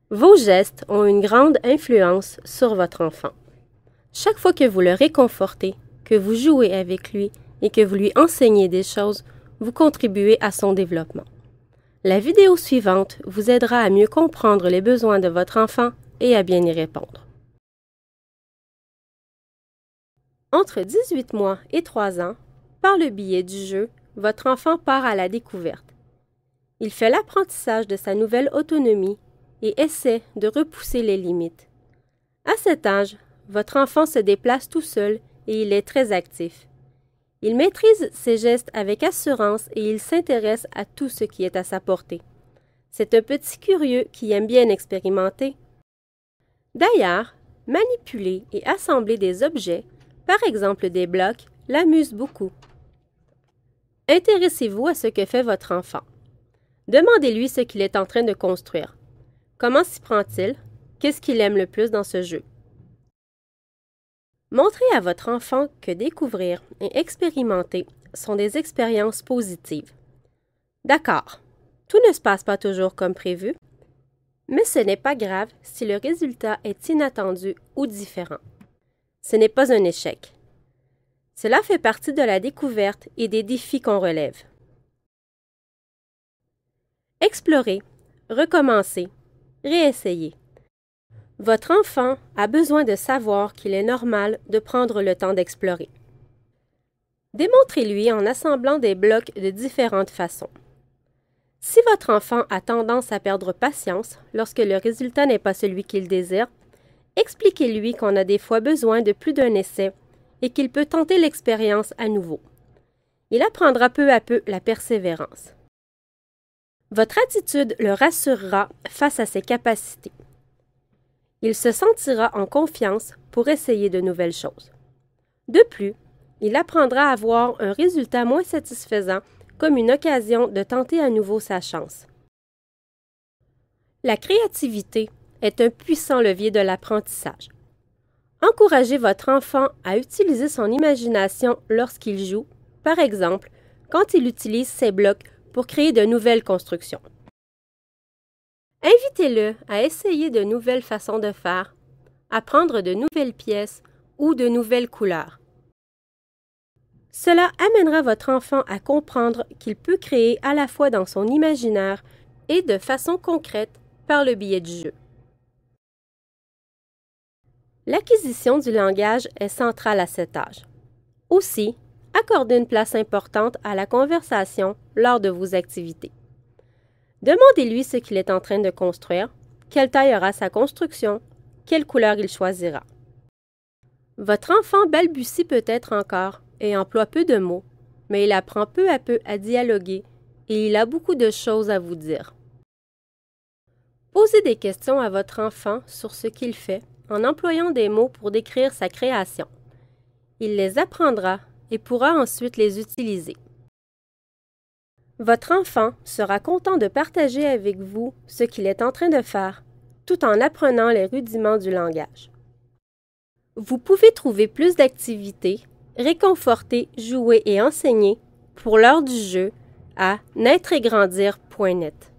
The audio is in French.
Vos gestes ont une grande influence sur votre enfant. Chaque fois que vous le réconfortez, que vous jouez avec lui et que vous lui enseignez des choses, vous contribuez à son développement. La vidéo suivante vous aidera à mieux comprendre les besoins de votre enfant et à bien y répondre. Entre 18 mois et 3 ans, par le biais du jeu, votre enfant part à la découverte. Il fait l'apprentissage de sa nouvelle autonomie et essaie de repousser les limites. À cet âge, votre enfant se déplace tout seul et il est très actif. Il maîtrise ses gestes avec assurance et il s'intéresse à tout ce qui est à sa portée. C'est un petit curieux qui aime bien expérimenter. D'ailleurs, manipuler et assembler des objets, par exemple des blocs, l'amuse beaucoup. Intéressez-vous à ce que fait votre enfant. Demandez-lui ce qu'il est en train de construire. Comment s'y prend-il? Qu'est-ce qu'il aime le plus dans ce jeu? Montrez à votre enfant que découvrir et expérimenter sont des expériences positives. D'accord, tout ne se passe pas toujours comme prévu, mais ce n'est pas grave si le résultat est inattendu ou différent. Ce n'est pas un échec. Cela fait partie de la découverte et des défis qu'on relève. Explorez, recommencez, réessayez. Votre enfant a besoin de savoir qu'il est normal de prendre le temps d'explorer. Démontrez-lui en assemblant des blocs de différentes façons. Si votre enfant a tendance à perdre patience lorsque le résultat n'est pas celui qu'il désire, expliquez-lui qu'on a des fois besoin de plus d'un essai et qu'il peut tenter l'expérience à nouveau. Il apprendra peu à peu la persévérance. Votre attitude le rassurera face à ses capacités. Il se sentira en confiance pour essayer de nouvelles choses. De plus, il apprendra à voir un résultat moins satisfaisant comme une occasion de tenter à nouveau sa chance. La créativité est un puissant levier de l'apprentissage. Encouragez votre enfant à utiliser son imagination lorsqu'il joue, par exemple, quand il utilise ses blocs pour créer de nouvelles constructions. Invitez-le à essayer de nouvelles façons de faire, à prendre de nouvelles pièces ou de nouvelles couleurs. Cela amènera votre enfant à comprendre qu'il peut créer à la fois dans son imaginaire et de façon concrète par le biais du jeu. L'acquisition du langage est centrale à cet âge. Aussi, accordez une place importante à la conversation lors de vos activités. Demandez-lui ce qu'il est en train de construire, quelle taille aura sa construction, quelle couleur il choisira. Votre enfant balbutie peut-être encore et emploie peu de mots, mais il apprend peu à peu à dialoguer et il a beaucoup de choses à vous dire. Posez des questions à votre enfant sur ce qu'il fait en employant des mots pour décrire sa création. Il les apprendra et pourra ensuite les utiliser. Votre enfant sera content de partager avec vous ce qu'il est en train de faire, tout en apprenant les rudiments du langage. Vous pouvez trouver plus d'activités, réconforter, jouer et enseigner pour l'heure du jeu à naîtregrandir.net.